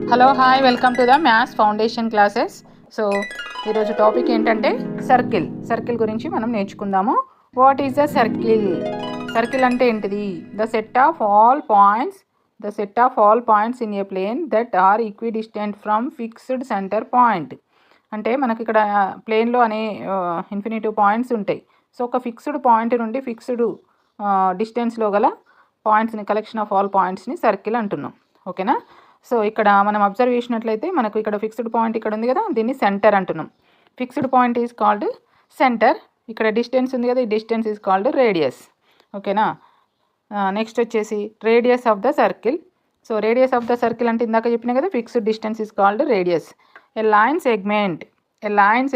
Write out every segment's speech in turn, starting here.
Hello hi welcome to the maths foundation classes. So ఈరోజు topic ఏంటంటే circle గురించి మనం నేర్చుకుందాము. వాట్ ఈజ్ ద సర్కిల్ అంటే ఏంటిది? The set of all points in a plane that are equidistant from fixed centre point. అంటే మనకి ఇక్కడ ప్లేన్లో ఇన్ఫినిటివ్ పాయింట్స్ ఉంటాయి. సో ఒక ఫిక్స్డ్ పాయింట్ నుండి ఫిక్స్డ్ డిస్టెన్స్లో గల పాయింట్స్ని, కలెక్షన్ ఆఫ్ ఆల్ పాయింట్స్ని సర్కిల్ అంటున్నాం. ఓకేనా? సో ఇక్కడ మనం అబ్జర్వ్ చేసినట్లయితే మనకు ఇక్కడ ఫిక్స్డ్ పాయింట్ ఇక్కడ ఉంది కదా, దీన్ని సెంటర్ అంటున్నాం. Fixed point is called centre. ఇక్కడ డిస్టెన్స్ ఉంది కదా, ఈ డిస్టెన్స్ ఈజ్ కాల్డ్ రేడియస్. ఓకేనా? నెక్స్ట్ వచ్చేసి radius of the circle. So radius of the circle అంటే ఇందాక చెప్పినా కదా, fixed distance is called radius. A line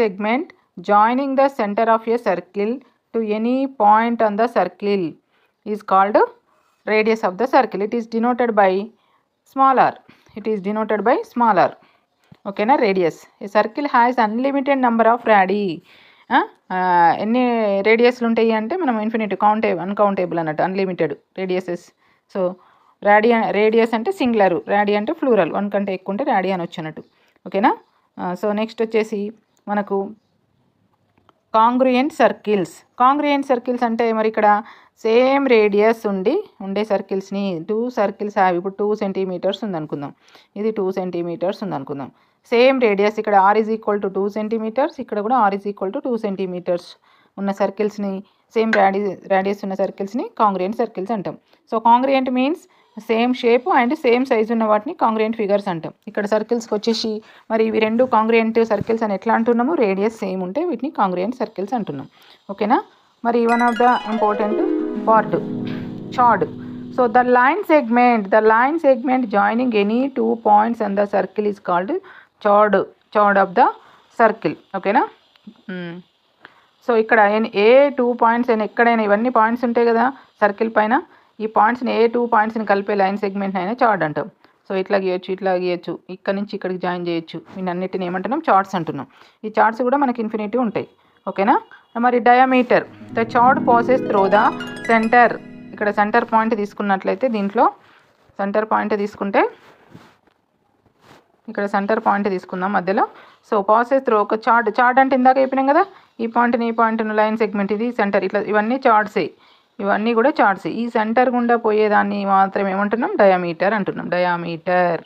segment joining the centre of a circle to any point on the circle is called radius of the circle. It is denoted by small r. ఓకేనా? Radius. A circle has unlimited number of ఎన్ని రేడియస్లు ఉంటాయి అంటే మనం అన్కౌంటేబుల్ అన్నట్టు, unlimited రేడియసెస్. So radius అంటే singular, రాడి అంటే plural, one కంటే ఎక్కువ ఉంటే రాడి అని వచ్చి. ఓకేనా? సో నెక్స్ట్ వచ్చేసి మనకు కాంగ్రుయెంట్ సర్కిల్స్ అంటే మరి ఇక్కడ సేమ్ రేడియస్ ఉండే సర్కిల్స్ని, 2 సర్కిల్స్ ఇప్పుడు 2 సెంటీమీటర్స్ ఉందనుకుందాం, ఇది 2 సెంటీమీటర్స్ ఉందనుకుందాం. సేమ్ రేడియస్ ఇక్కడ r is equal to 2 centimetres, ఇక్కడ కూడా r is equal to 2 centimetres ఉన్న సర్కిల్స్ని, సేమ్ రేడియస్ ఉన్న సర్కిల్స్ని కాంగ్రుయెంట్ సర్కిల్స్ అంటాం. So congruent means same shape and same size ఉన్న వాటిని కాంగ్రుయెంట్ ఫిగర్స్ అంటాం. ఇక్కడ సర్కిల్స్కి వచ్చేసి మరి ఇవి రెండు కాంగ్రుయెంట్ సర్కిల్స్ అని ఎట్లా అంటున్నాము? రేడియస్ సేమ్ ఉంటే వీటిని కాంగ్రుయెంట్ సర్కిల్స్ అంటున్నాం. ఓకేనా? మరి one of the important part, chord. So the line segment joining any 2 points on the circle is called chord of the circle. ఓకేనా? సో ఇక్కడ ఏ 2 పాయింట్స్ అయినా, ఎక్కడైనా ఇవన్నీ పాయింట్స్ ఉంటాయి కదా సర్కిల్ పైన, ఈ పాయింట్స్ని ఏ 2 పాయింట్స్ని కలిపే లైన్ సెగ్మెంట్ అయినా చార్డ్ అంటాం. సో ఇట్లా గీయచ్చు, ఇక్కడ నుంచి ఇక్కడికి జాయిన్ చేయొచ్చు. వీటన్నిటిని ఏమంటున్నాం? చార్ట్స్ అంటున్నాం. ఈ చార్ట్స్ కూడా మనకి ఇన్ఫినిటీ ఉంటాయి. ఓకేనా? మరి diameter, the chartered passes through the centre. ఇక్కడ సెంటర్ పాయింట్ తీసుకున్నట్లయితే, దీంట్లో సెంటర్ పాయింట్ తీసుకుంటే, ఇక్కడ సెంటర్ పాయింట్ తీసుకుందాం మధ్యలో. సో పాసెస్ త్రూ ఒక చార్డ్ అంటే ఇందాక చెప్పినాం కదా, ఈ పాయింట్ను లైన్ సెగ్మెంట్, ఇది సెంటర్, ఇట్లా ఇవన్నీ చార్ట్సే, ఇవన్నీ కూడా చార్ట్సే. ఈ సెంటర్ గుండా పోయేదాన్ని మాత్రం ఏమంటున్నాం? డయామీటర్ అంటున్నాం. Diameter.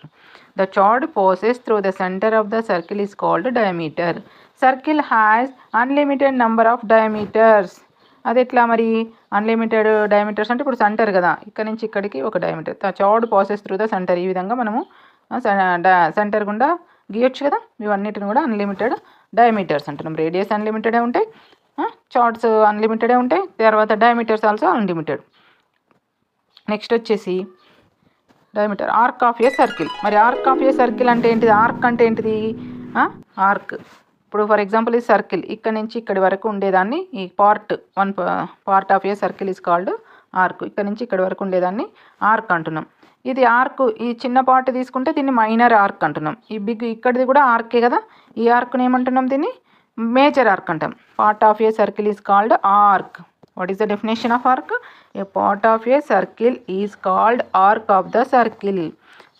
The chartered passes through the centre of the circle is called diameter. Circle has unlimited number of diameters. అది ఎట్లా మరి? అన్లిమిటెడ్ డయామీటర్స్ అంటే ఇప్పుడు సెంటర్ కదా, ఇక్కడ నుంచి ఇక్కడికి ఒక diameter. Chartered passes through the centre, ఈ విధంగా మనము సెంటర్ గుండా గీయొచ్చు కదా. ఇవన్నిటిని కూడా అన్లిమిటెడ్ డయామీటర్స్ అంటున్నాం. రేడియస్ అన్లిమిటెడే ఉంటాయి, చార్ట్స్ అన్లిమిటెడే ఉంటాయి, తర్వాత డయామీటర్స్ ఆల్సో అన్లిమిటెడ్. నెక్స్ట్ వచ్చేసి diameter, arc of a circle. మరి ఆర్క్ ఆఫ్ ఏ సర్కిల్ అంటే ఏంటిది? ఆర్క్ అంటే ఏంటిది? ఆర్క్. ఇప్పుడు ఫర్ ఎగ్జాంపుల్ ఈ సర్కిల్ ఇక్కడ నుంచి ఇక్కడి వరకు ఉండేదాన్ని, ఈ part of a circle is called arc. ఇక్కడ నుంచి ఇక్కడి వరకు ఉండేదాన్ని ఆర్క్ అంటున్నాం. ఇది ఆర్క్, ఈ చిన్న పార్ట్ తీసుకుంటే దీన్ని మైనర్ ఆర్క్ అంటున్నాం. ఈ బిగ్ ఇక్కడిది కూడా ఆర్కే కదా, ఈ ఆర్క్ని ఏమంటున్నాం? దీన్ని మేజర్ ఆర్క్ అంటాం. Part of a circle is called arc. What is the definition of arc? A part of a circle is called arc of the circle.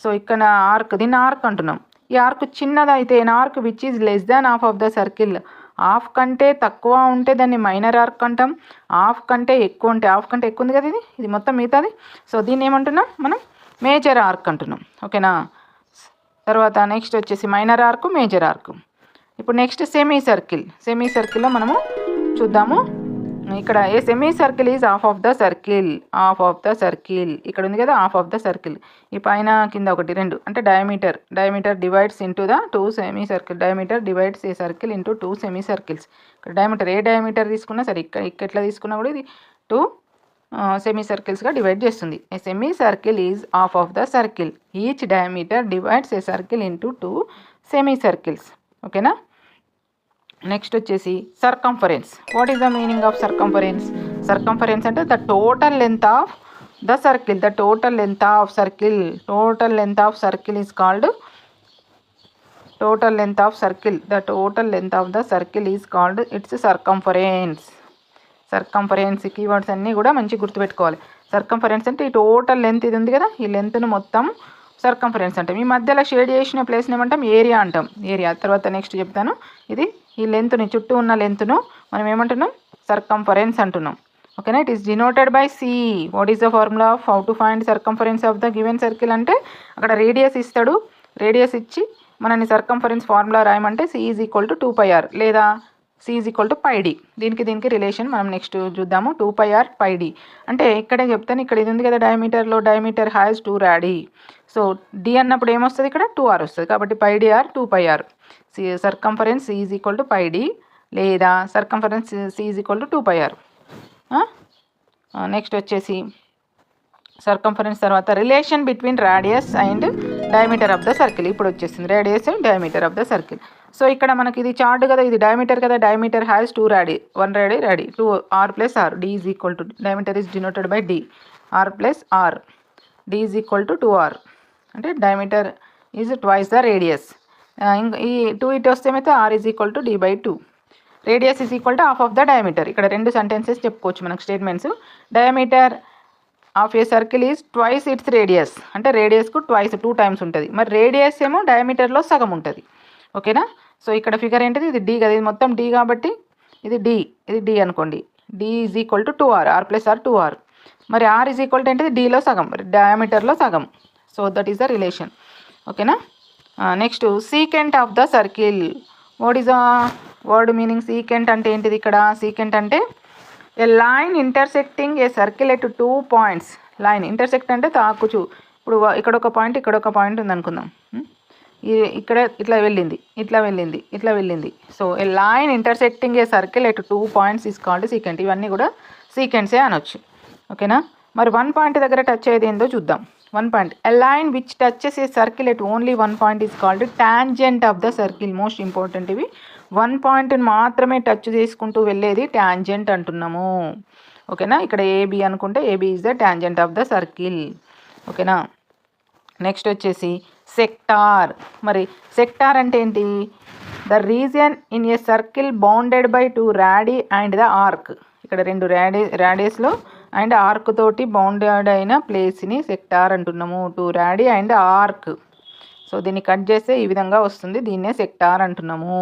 So ఇక్కడ ఆర్క్, దీన్ని ఆర్క్ అంటున్నాం. ఈ ఆర్క్ చిన్నదైతే, arc which is less than half of the circle, half కంటే తక్కువ ఉంటే దాన్ని minor arc అంటాం. హాఫ్ కంటే ఎక్కువ ఉంటే, హాఫ్ కంటే ఎక్కువ ఉంది కదా ఇది మొత్తం మిగతాది, సో దీన్ని ఏమంటున్నాం మనం? మేజర్ ఆర్క్ అంటున్నాం. ఓకేనా? తర్వాత నెక్స్ట్ వచ్చేసి మైనర్ ఆర్క్, మేజర్ ఆర్క్. ఇప్పుడు నెక్స్ట్ సెమీ సర్కిల్లో మనము చూద్దాము. ఇక్కడ ఏ semi circle is half of the circle. ఇక్కడ ఉంది కదా హాఫ్ ఆఫ్ ద సర్కిల్, ఈ పైన కింద ఒకటి, రెండు అంటే diameter divides into the 2 semi circle. Diameter divides a circle into 2 semi circles. ఇక్కడ ఏ డయామీటర్ తీసుకున్నా సరే, ఇక్కడ ఎట్లా తీసుకున్నా కూడా ఇది 2 సెమీ సర్కిల్స్గా డివైడ్ చేస్తుంది. A semi circle is half of the circle. Each diameter divides a circle into 2 semi circles. ఓకేనా? నెక్స్ట్ వచ్చేసి circumference. What is the meaning of circumference? Circumference అంటే the total length of the circle. The total length of circle is called its circumference. Keywords అన్నీ కూడా మంచిగా గుర్తుపెట్టుకోవాలి. Circumference అంటే ఈ total length ఇది ఉంది కదా, ఈ లెంత్ను మొత్తం సర్కంఫరెన్స్ అంటాం. ఈ మధ్యలో షేడ్ చేసిన ప్లేస్ని ఏమంటాం ఏరియా అంటాం. ఏరియా తర్వాత నెక్స్ట్ చెప్తాను. ఇది ఈ లెంత్ని చుట్టూ ఉన్న లెంత్ను మనం ఏమంటున్నాం సర్కంఫరెన్స్ అంటున్నాం. ఓకేనా. It is denoted by C. What is the formula of how to find circumference of the given circle అంటే అక్కడ రేడియస్ ఇస్తాడు. రేడియస్ ఇచ్చి మనని సర్కంఫరెన్స్ ఫార్ములా రాయమంటే C is equal to 2πr లేదా C is equal to πd. దీనికి relation మనం next చూద్దాము. 2πr πd అంటే ఇక్కడే చెప్తాను. ఇక్కడ ఇది ఉంది కదా డయామీటర్లో, diameter has 2 radi. So D అన్నప్పుడు ఏమొస్తుంది ఇక్కడ 2r వస్తుంది. కాబట్టి πdr 2πr. Circumference C is equal to πd లేదా circumference C is equal to 2πr. Next వచ్చేసి సర్కంఫరెన్స్ తర్వాత relation between radius and diameter of the circle. ఇప్పుడు వచ్చేసింది radius and diameter of the circle. So ఇక్కడ మనకి ఇది chart కదా, ఇది డయామీటర్ కదా. Diameter has 2 radi, 1 radi 2 r plus r. d is equal to diameter is denoted by d, r plus r. d is equal to 2r అంటే diameter is twice the radius. ఈ 2 ఇటు వస్తే ఏమైతే r is equal to d/2. Radius is equal to half of the diameter. ఇక్కడ 2 sentences చెప్పుకోవచ్చు మనకు statements. Diameter of a circle is twice it's radius అంటే రేడియస్కు twice 2 times ఉంటుంది. మరి రేడియస్ ఏమో డయామీటర్లో సగం ఉంటుంది. ఓకేనా. సో ఇక్కడ ఫిగర్ ఏంటిది, ఇది డి కదా, ఇది మొత్తం డి కాబట్టి ఇది డి అనుకోండి. D is equal to 2r, r plus r 2r. మరి r ఈజ్ ఈక్వల్ టు ఏంటిది డిలో సగం, డయామీటర్లో సగం. So that is the relation. ఓకేనా. Next secant of the circle. What is the word meaning secant అంటే ఏంటిది? ఇక్కడ సీకెంట్ అంటే a line intersecting a circle at 2 points. Line intersect అంటే తాకుచు. ఇప్పుడు ఇక్కడ ఒక పాయింట్, ఇక్కడ ఒక పాయింట్ ఉంది అనుకుందాం. ఇక్కడ ఇట్లా వెళ్ళింది, ఇట్లా వెళ్ళింది, ఇట్లా వెళ్ళింది. So A line intersecting a circle at 2 points is called secant. ఇవన్నీ కూడా సీకెంట్సే అనొచ్చు. ఓకేనా. మరి 1 point దగ్గర టచ్ అయ్యేది ఏందో చూద్దాం. 1 point. A line which touches a circle at only 1 point is called tangent of the circle. Most important ఇవి. 1 point మాత్రమే టచ్ చేసుకుంటూ వెళ్ళేది టాంజెంట్ అంటున్నాము. ఓకేనా. ఇక్కడ ఏబి అనుకుంటే AB is the tangent of the circle. ఓకేనా. నెక్స్ట్ వచ్చేసి సెక్టార్. మరి సెక్టార్ అంటే ఏంటి? The region in a circle bounded by 2 radi and the arc. ఇక్కడ 2 రేడియస్లో అండ్ ఆర్క్ తోటి బౌండెడ్ అయిన ప్లేస్ని సెక్టార్ అంటున్నాము. 2 radi అండ్ ఆర్క్. సో దీన్ని కట్ చేస్తే ఈ విధంగా వస్తుంది, దీన్నే సెక్టార్ అంటున్నాము.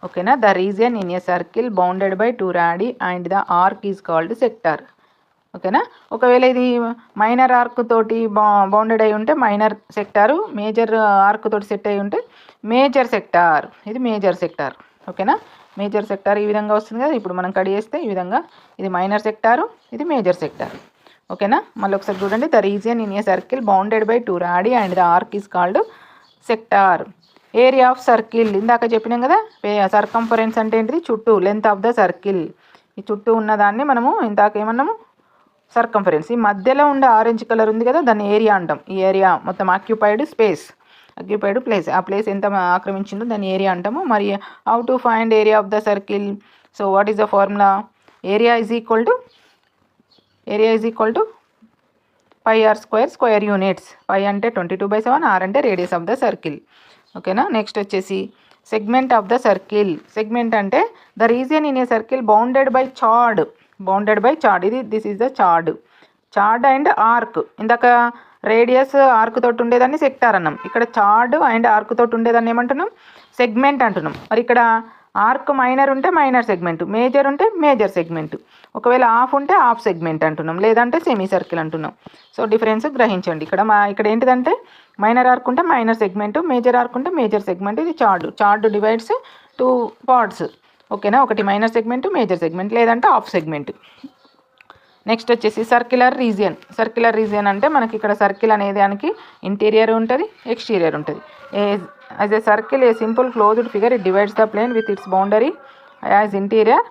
ఓకేనా. The region in a circle bounded by 2 radi and the arc is called sector. ఓకేనా. ఒకవేళ ఇది మైనర్ ఆర్క్ తోటి బౌండెడ్ అయి ఉంటే మైనర్ సెక్టారు, మేజర్ ఆర్క్ తోటి సెట్ అయి ఉంటే మేజర్ సెక్టార్. ఇది మేజర్ సెక్టార్. ఓకేనా. మేజర్ సెక్టార్ ఈ విధంగా వస్తుంది కదా. ఇప్పుడు మనం కట్ చేస్తే ఈ విధంగా ఇది మైనర్ సెక్టారు, ఇది మేజర్ సెక్టార్. ఓకేనా. మళ్ళీ ఒకసారి చూడండి. The region in a circle bounded by 2 radi and the arc is called sector. Area of circle ఇందాక చెప్పినాం కదా. సర్కంఫరెన్స్ అంటే ఏంటిది? చుట్టూ, లెంత్ ఆఫ్ ద సర్కిల్. ఈ చుట్టూ ఉన్నదాన్ని మనము ఇందాక ఏమన్నాము సర్కంఫరెన్స్. ఈ మధ్యలో ఉండే ఆరెంజ్ కలర్ ఉంది కదా, దాన్ని ఏరియా అంటాం. ఈ ఏరియా మొత్తం ఆక్యుపైడ్ స్పేస్, ఆక్యుపైడ్ ప్లేస్, ఆ ప్లేస్ ఎంత ఆక్రమించిందో దాన్ని ఏరియా అంటాము. మరి how to find area of the circle? So what is the formula? Area is equal to πr square, square units. Pi అంటే 22/7, r అంటే రేడియస్ ఆఫ్ ద సర్కిల్. ఓకేనా. Next వచ్చేసి segment of the circle. Segment అంటే the region in a circle bounded by chord. ఇది this is the chord and arc. ఇందాక radius arc తోటి ఉండేదాన్ని sector అన్నాం. ఇక్కడ చార్డ్ అండ్ ఆర్క్ తోటి ఉండేదాన్ని ఏమంటున్నాం? సెగ్మెంట్ అంటున్నాం. మరి ఇక్కడ ఆర్క్ మైనర్ ఉంటే మైనర్ సెగ్మెంట్, మేజర్ ఉంటే మేజర్ సెగ్మెంట్, ఒకవేళ ఆఫ్ ఉంటే ఆఫ్ సెగ్మెంట్ అంటున్నాం, లేదంటే సెమీ సర్కిల్ అంటున్నాం. సో డిఫరెన్స్ గ్రహించండి. ఇక్కడ ఏంటిదంటే మైనర్ ఆర్క్ ఉంటే మైనర్ సెగ్మెంట్, మేజర్ ఆర్క్ ఉంటే మేజర్ సెగ్మెంట్. ఇది చార్డ్ డివైడ్స్ 2 parts. ఓకేనా. ఒకటి మైనర్ సెగ్మెంట్, మేజర్ సెగ్మెంట్, లేదంటే ఆఫ్ సెగ్మెంట్. నెక్స్ట్ వచ్చేసి సర్క్యులర్ రీజియన్ అంటే మనకి ఇక్కడ సర్కిల్ అనే దానికి ఇంటీరియర్ ఉంటుంది, ఎక్స్టీరియర్ ఉంటుంది. As a circle a simple closed figure it divides the plane with its boundary as interior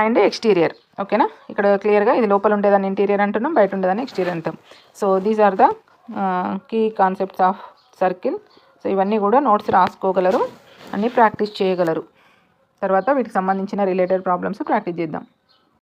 and exterior. ఓకేనా. ఇక్కడ క్లియర్గా ఇది లోపల ఉండేదాన్ని ఇంటీరియర్ అంటున్నాం, బయట ఉండేదాన్ని ఎక్స్టీరియర్ అంటాం. So these are the key concepts of circle. So ఇవన్నీ కూడా నోట్స్ రాసుకోగలరు, అన్నీ ప్రాక్టీస్ చేయగలరు. తర్వాత వీటికి సంబంధించిన రిలేటెడ్ ప్రాబ్లమ్స్ ప్రాక్టీస్ చేద్దాం.